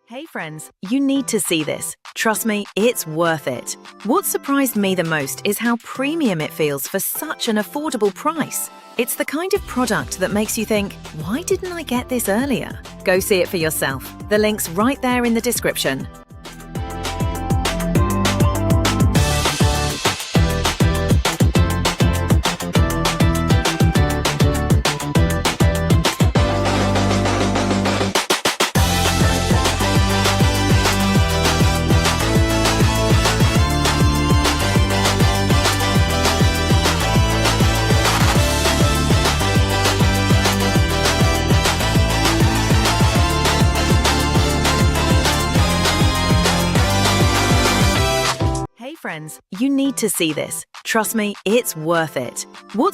Hey friends, you need to see this. Trust me, it's worth it. What surprised me the most is how premium it feels for such an affordable price. It's the kind of product that makes you think, why didn't I get this earlier? Go see it for yourself. The link's right there in the description. Hey friends, you need to see this. Trust me, it's worth it. What's